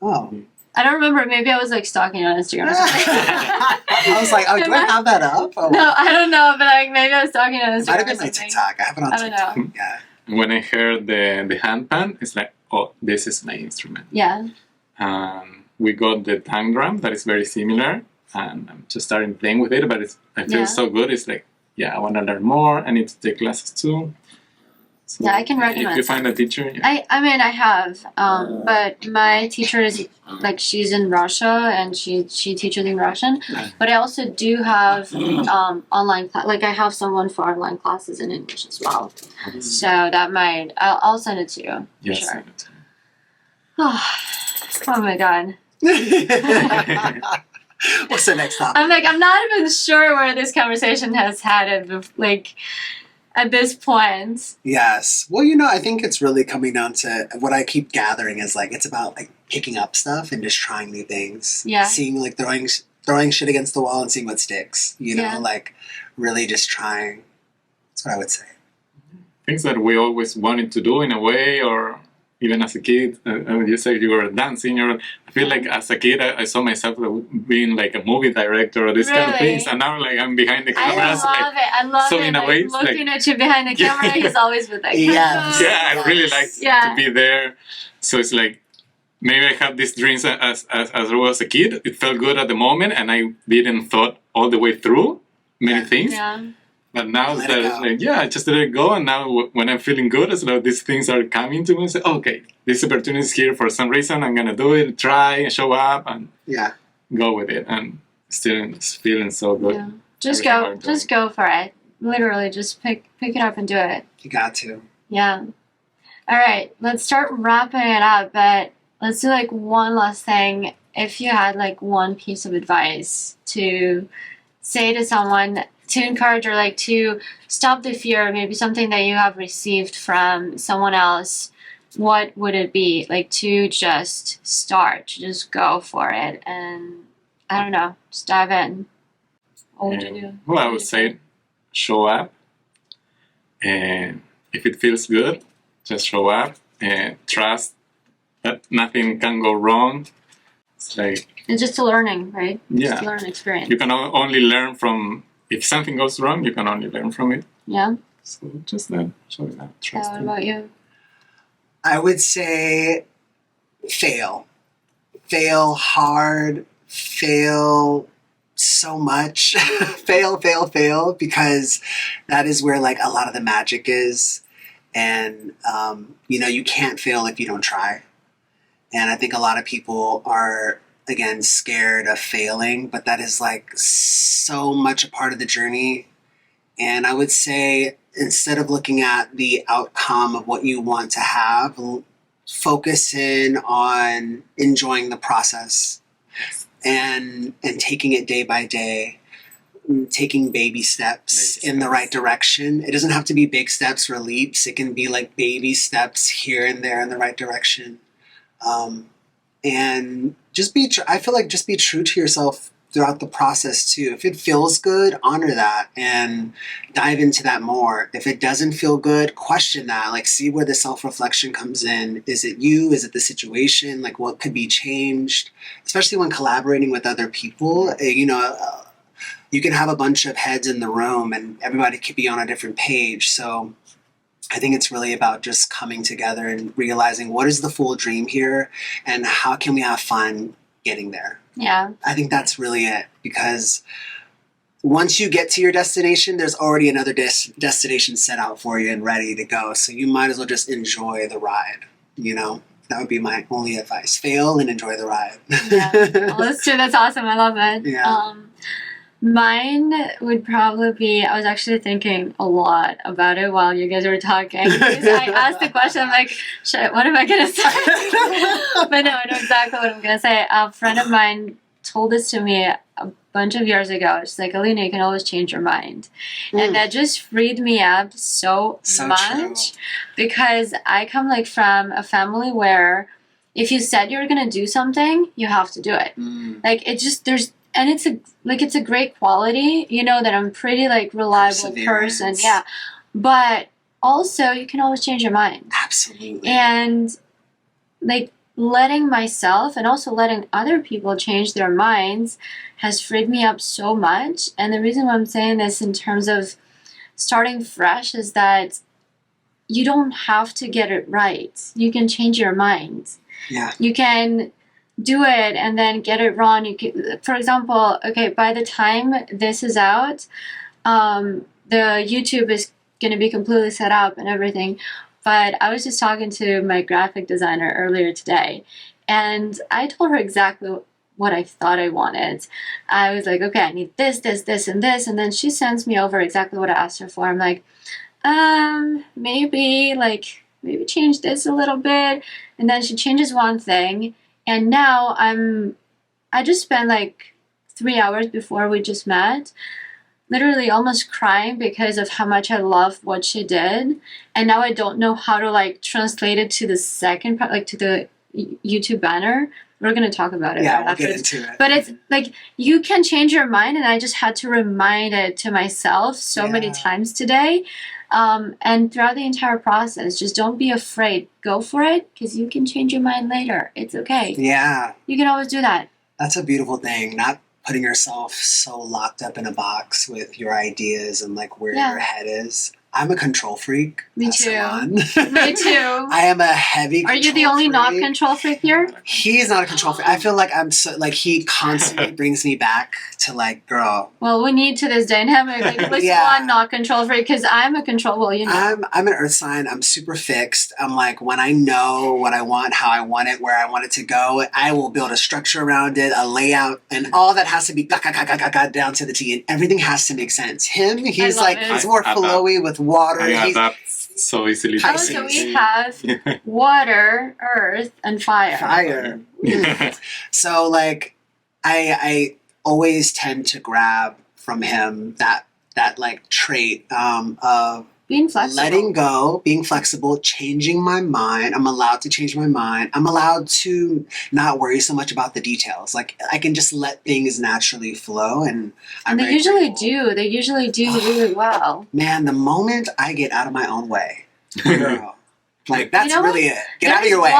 Oh. I don't remember. Maybe I was like stalking on Instagram or something. I was like, oh, do I have that up? Oh, No, I don't know, but like maybe I was stalking on Instagram. might have or been my something. TikTok. I have it on I don't TikTok. know. Yeah. When I heard the handpan, it's like, oh, this is my instrument. Yeah. We got the tang drum that is very similar, and I'm just starting playing with it, but I feel Yeah. so good. It's like, yeah, I want to learn more. I need to take classes too. So Yeah, I can if recommend you find a teacher, yeah. I mean I have, but my teacher is like she's in Russia and she teaches in Russian. But I also do have online like I have someone for online classes in English as well. So that might I'll send it to you. For Yes. sure. Oh my god. What's the next topic? I'm like I'm not even sure where this conversation has headed. Like at this point. Yes. Well, I think it's really coming down to what I keep gathering is like it's about like picking up stuff and just trying new things. Yeah. Seeing like throwing shit against the wall and seeing what sticks. Yeah. Like really just trying. That's what I would say. Things that we always wanted to do in a way, or even as a kid. You said you were dancing. I feel like as a kid, I saw myself being like a movie director or this kind of Really? things, and now like I'm behind the I cameras. love it. I love so it. in a Like, way, it's looking at you behind the camera, he's always with that Yes. camera. Yeah, I really like Yeah. to be there. So it's like maybe I had these dreams as I was a kid. It felt good at the moment, and I didn't thought all the way through many things. Yeah. But now Let that it it's go. like, yeah, I just let it go. And now when I'm feeling good, it's like these things are coming to me. Say, okay, this opportunity is here for some reason. I'm gonna do it, try, show up, and Yeah. go with it. And still it's feeling so good. Yeah. Just Everything go. I'm Just go for it. Literally, just pick it up and do it. You got to. Yeah. All right. Let's start wrapping it up. But let's do like one last thing. If you had like one piece of advice to say to someone to encourage or like to stop the fear, maybe something that you have received from someone else, what would it be? Like to just start, to just go for it, and I don't know, just dive in. What would you do? Well, I would say show up. And if it feels good, just show up and trust that nothing can go wrong. It's like, It's just a learning, right? Yeah. Just a learning experience. you can only learn from, if something goes wrong, you can only learn from it. Yeah. So just that, show it up, trust What it. about you? I would say fail. Fail hard. Fail so much. fail, because that is where like a lot of the magic is. And, you can't fail if you don't try. And I think a lot of people are, again, scared of failing, but that is like so much a part of the journey. And I would say instead of looking at the outcome of what you want to have, focus in on enjoying the process and taking it day by day, taking baby steps in the right direction. It doesn't have to be big steps or leaps. It can be like baby steps here and there in the right direction. And just I feel like just be true to yourself throughout the process too. If it feels good, honor that and dive into that more. If it doesn't feel good, question that. Like see where the self-reflection comes in. Is it you? Is it the situation? Like what could be changed? Especially when collaborating with other people, you can have a bunch of heads in the room and everybody could be on a different page. So I think it's really about just coming together and realizing what is the full dream here and how can we have fun getting there. Yeah. I think that's really it, because once you get to your destination, there's already another destination set out for you and ready to go. So you might as well just enjoy the ride, That would be my only advice. Fail and enjoy the ride. Yeah. Well, that's true. That's awesome. I love it. Yeah. Mine would probably be, I was actually thinking a lot about it while you guys were talking. Because I asked the question, I'm like, shit, what am I going to say? But no, I know exactly what I'm going to say. A friend of mine told this to me a bunch of years ago. She's like, Alina, you can always change your mind. And that just freed me up so much. True. Because I come like from a family where if you said you're going to do something, you have to do it. Like it just, and it's a great quality, that I'm pretty like reliable person. Yeah. But also you can always change your mind. Absolutely. And like letting myself and also letting other people change their minds has freed me up so much. And the reason why I'm saying this in terms of starting fresh is that you don't have to get it right. You can change your mind. Yeah. You can do it and then get it wrong. You can, for example, okay, by the time this is out, the YouTube is gonna be completely set up and everything. But I was just talking to my graphic designer earlier today, and I told her exactly what I thought I wanted. I was like, okay, I need this, this, this, and this, and then she sends me over exactly what I asked her for. I'm like, maybe change this a little bit, and then she changes one thing, and now I just spent like 3 hours before we just met, literally almost crying because of how much I love what she did, and now I don't know how to like translate it to the second part, like to the YouTube banner. We're gonna talk about it. Yeah, right we'll after get this. into it. But it's like you can change your mind, and I just had to remind it to myself so many times today. And throughout the entire process, just don't be afraid. Go for it, because you can change your mind later. It's okay. Yeah, You can always do that. that's a beautiful thing. Not putting yourself so locked up in a box with your ideas and like where your head is. I'm a control freak. Me That's too. the one. Me too. I am a heavy. Are you the only not control freak here? He's not a control freak. I feel like I'm so like he constantly brings me back to like, girl. Well, we need to this dynamic. Like, at least one not control freak, because I'm a control. Well, you know. I'm an earth sign. I'm super fixed. I'm like, when I know what I want, how I want it, where I want it to go, I will build a structure around it, a layout, and all that has to be down to the T, and everything has to make sense. He's like, he's more flowy with water. I got that so easily. Oh, so we have water, earth, and fire. Fire. So like, I always tend to grab from him that like trait of being flexible, letting go, being flexible, changing my mind. I'm allowed to change my mind. I'm allowed to not worry so much about the details. Like I can just let things naturally flow, and they usually do. They usually do really well. Man, the moment I get out of my own way, girl, like that's really it. Get out of your way.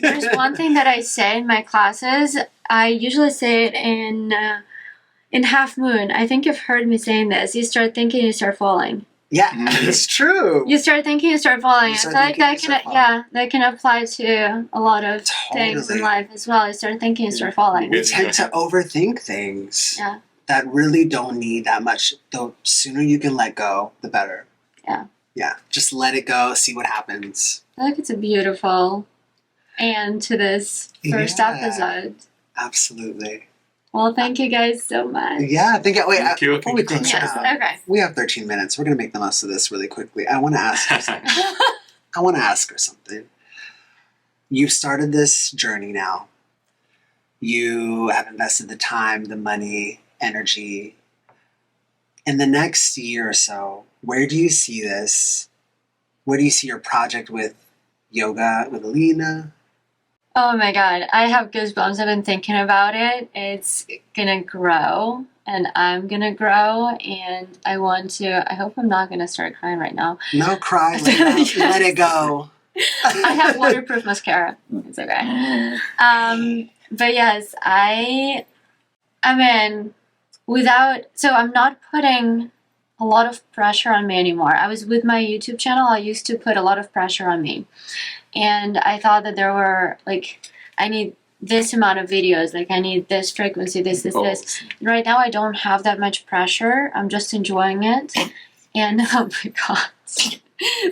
There's one thing that I say in my classes. I usually say it in Half Moon. I think you've heard me saying this. You start thinking, you start falling. Yeah, it's true. You start thinking, you start falling. I feel like that can apply to a lot of things in life as well. You start thinking, you start falling. We tend to overthink things that really don't need that much. The sooner you can let go, the better. Yeah. Yeah, just let it go, see what happens. I think it's a beautiful end to this first episode. Absolutely. Well, thank you guys so much. Yeah, before we close out, okay. We have 13 minutes. We're going to make the most of this really quickly. I want to ask her something. You've started this journey now. You have invested the time, the money, energy. In the next year or so, where do you see this? Where do you see your project with yoga, with Alina? Oh my God, I have goosebumps. I've been thinking about it. It's gonna grow, and I'm gonna grow, and I hope I'm not gonna start crying right now. No cry, let it go. I have waterproof mascara. It's okay. But yes, I'm not putting a lot of pressure on me anymore. I was with my YouTube channel, I used to put a lot of pressure on me. And I thought that there were, like, I need this amount of videos, like I need this frequency, this. Right now I don't have that much pressure. I'm just enjoying it. And oh my God.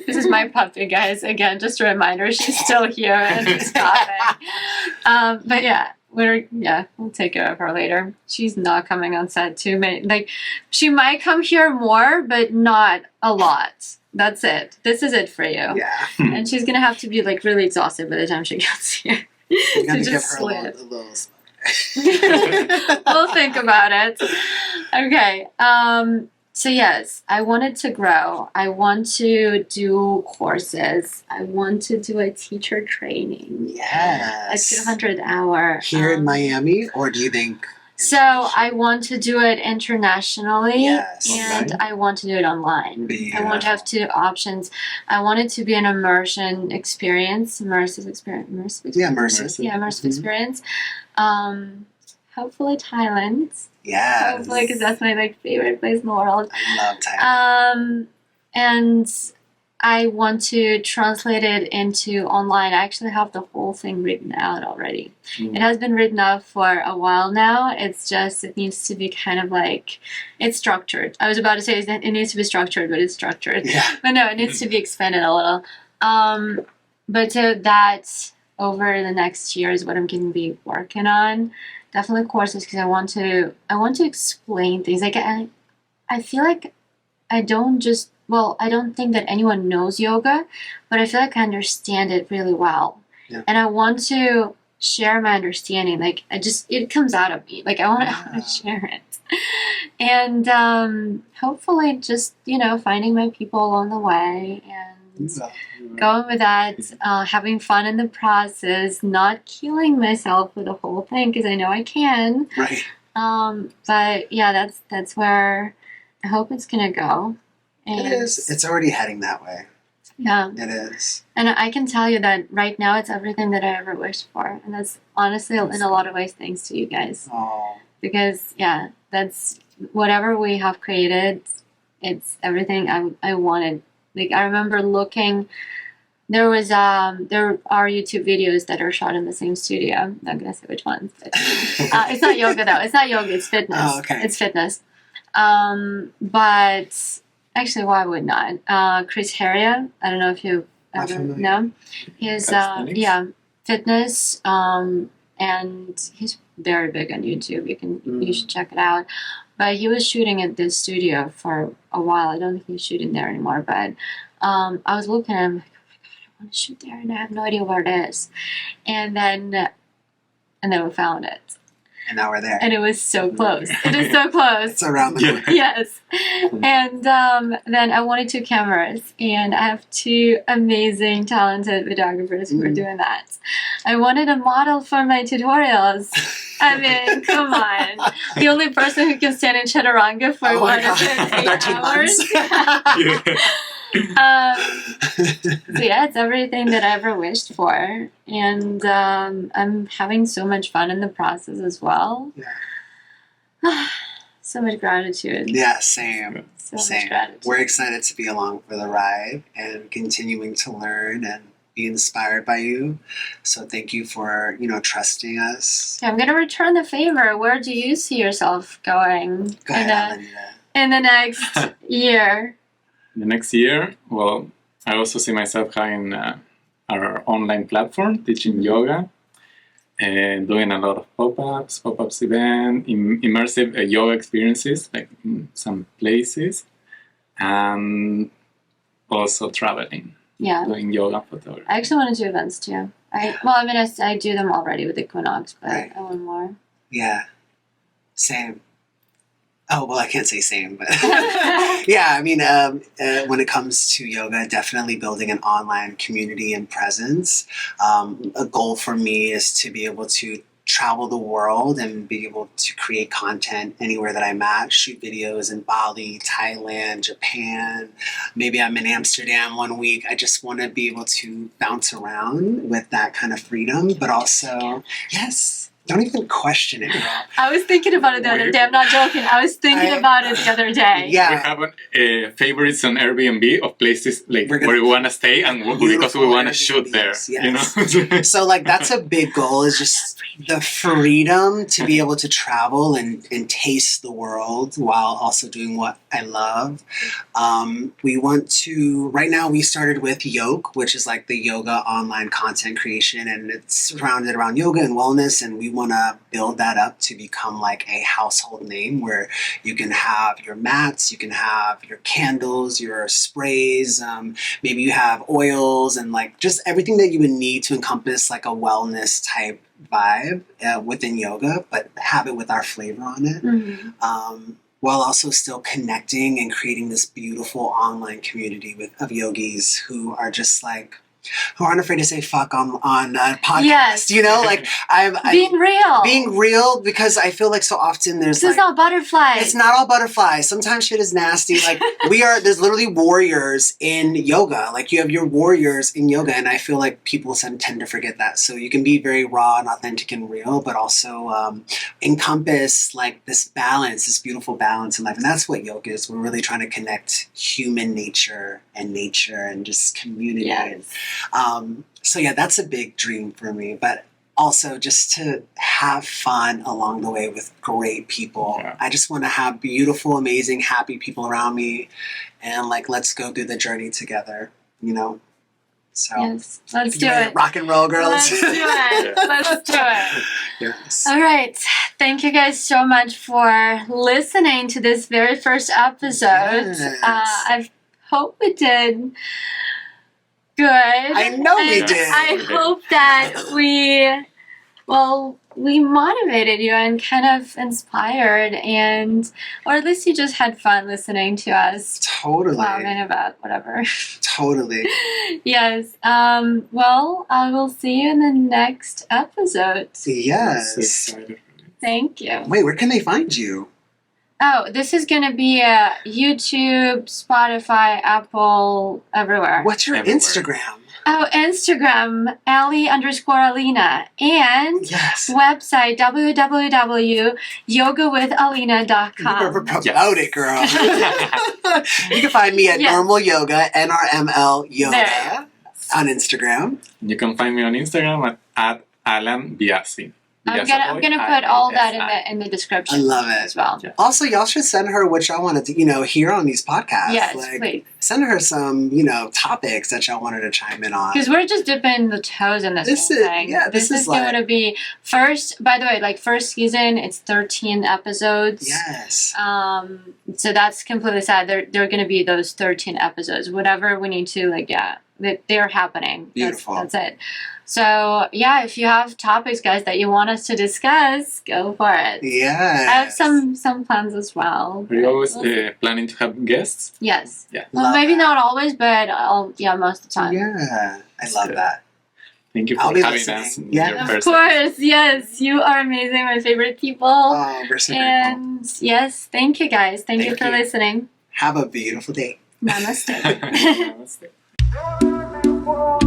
This is my puppy, guys. Again, just a reminder, she's still here and she's coughing. But yeah, we'll take care of her later. She's not coming on set too many. Like, she might come here more, but not a lot. That's it. This is it for you. Yeah. And she's gonna have to be like really exhausted by the time she gets here. You're gonna to give just her a slip. little We'll think about it. Okay. So yes, I wanted to grow. I want to do courses. I want to do a teacher training. Yes. A 200-hour. Here in Miami, or do you think? So I want to do it internationally, Yes. and I want to do it online. Yeah. I want to have 2 options. I want it to be an immersive experience. Yeah, immersive. Experience. Hopefully Thailand. Yes. Hopefully, because that's my favorite place in the world. I love Thailand. And I want to translate it into online. I actually have the whole thing written out already. It has been written out for a while now. It's just, it needs to be kind of like, it's structured. I was about to say that it needs to be structured, but it's structured. Yeah. But no, it needs to be expanded a little. But so that over the next year is what I'm going to be working on. Definitely courses, because I want to explain things. Like I feel like I don't think that anyone knows yoga, but I feel like I understand it really well. Yeah. And I want to share my understanding. Like it comes out of me. Like I want to share it. And hopefully just, finding my people along the way and going with that, having fun in the process, not killing myself with the whole thing, because I know I can. Right. But yeah, that's where I hope it's gonna go. And It is. It's already heading that way. Yeah. It is. And I can tell you that right now it's everything that I ever wished for. And that's honestly, in a lot of ways, thanks to you guys. Oh. Because, yeah, that's whatever we have created, it's everything I wanted. Like, I remember looking, there are YouTube videos that are shot in the same studio. I'm not going to say which ones. But, it's not yoga, though. It's not yoga, it's fitness. Oh, okay. It's fitness. But actually, why would not? Chris Heria, I don't know if you Not ever familiar. know. He's fitness, and he's very big on YouTube. You should check it out. But he was shooting at this studio for a while. I don't think he's shooting there anymore. But I was looking at him like, oh my god, I want to shoot there, and I have no idea where it is. And then we found it. And now we're there. And it was so close. It is so close. It's around the corner. Yes. And then I wanted 2 cameras, and I have 2 amazing, talented videographers who are doing that. I wanted a model for my tutorials. I mean, come on. The only person who can stand in chaturanga for 8 hours. So yeah, it's everything that I ever wished for, and I'm having so much fun in the process as well. Yeah. So much gratitude. Yeah, same. So Same. much gratitude. We're excited to be along for the ride and continuing to learn and be inspired by you. So thank you for, trusting us. Okay, I'm gonna return the favor. Where do you see yourself going Go ahead, Alina. in the next year? The next year, well, I also see myself having our online platform, teaching yoga, and doing a lot of pop-ups events, immersive yoga experiences, like in some places, and also traveling, Yeah. doing yoga photography. I actually want to do events too. I do them already with Equinox, but Right. I want more. Yeah, same. Oh, well, I can't say same, but yeah, I mean, when it comes to yoga, definitely building an online community and presence. A goal for me is to be able to travel the world and be able to create content anywhere that I'm at, shoot videos in Bali, Thailand, Japan. Maybe I'm in Amsterdam one week. I just want to be able to bounce around with that kind of freedom, but also, yes. Don't even question it, girl. I was thinking about it the other day. I'm not joking. I was thinking about it the other day. Yeah. We have favorites on Airbnb of places like We're gonna- where we want to stay and because we Beautiful want to shoot there. Airbnbs, You know. So like that's a big goal, is just the freedom to be able to travel and taste the world while also doing what I love. We want to, right now we started with Yoke, which is like the yoga online content creation, and it's surrounded around yoga and wellness, and we want to build that up to become like a household name where you can have your mats, you can have your candles, your sprays, maybe you have oils and like just everything that you would need to encompass like a wellness type vibe within yoga, but have it with our flavor on it. Mm-hmm. While also still connecting and creating this beautiful online community of yogis who are just like who aren't afraid to say fuck on podcasts. Yes. You know, like Being real. being real, because I feel like so often there's This is not butterflies. it's not all butterflies. Sometimes shit is nasty. Like there's literally warriors in yoga. Like you have your warriors in yoga, and I feel like people tend to forget that. So you can be very raw and authentic and real, but also encompass like this balance, this beautiful balance in life. And that's what yoga is. We're really trying to connect human nature and just community. Yes. So yeah, that's a big dream for me. But also just to have fun along the way with great people. Yeah. I just want to have beautiful, amazing, happy people around me, and like let's go through the journey together, you know? So Yes, let's do it. Rock and roll, girl. Let's do it. Let's do it. Yes. All right. Thank you guys so much for listening to this very first episode. Yes. I hope we did good. I know we And did. I hope that we motivated you and kind of inspired, or at least you just had fun listening to us Totally. blabbing about whatever. Totally. Yes. Well, I will see you in the next episode. Yes. So excited. Thank you. Wait, where can they find you? Oh, this is going to be YouTube, Spotify, Apple, everywhere. What's your Everywhere. Instagram? Oh, Instagram, Ali_Alina. And Yes. website, www.yogawithalina.com. You promote it, girl. You can find me at Yes. Normal Yoga, NRML Yoga, There. on Instagram. You can find me on Instagram at Alan Biasi. I'm gonna put all that in the description. I love it. as well. Yeah. Also, y'all should send her what y'all wanted to, hear on these podcasts. Yes, like, please. send her some, topics that y'all wanted to chime in on. Because we're just dipping the toes in this whole thing. this is going to be first. By the way, like first season, it's 13 episodes. Yes. So that's completely sad. They're going to be those 13 episodes. Whatever we need to, they're happening. Beautiful. That's it. So yeah, if you have topics, guys, that you want us to discuss, go for it. Yes. I have some plans as well. Are you always We'll see. planning to have guests? Yes. Yeah. Well, Love maybe that. not always, but most of the time. Yeah. I love good. that. Thank you I'll for be having listening. us. in Yeah. your Of first course, yes, you are amazing, my favorite people. Oh, we're so grateful. And yes, thank you guys. Thank you Thank for you. listening. Have a beautiful day. Namaste. episode. Namaste.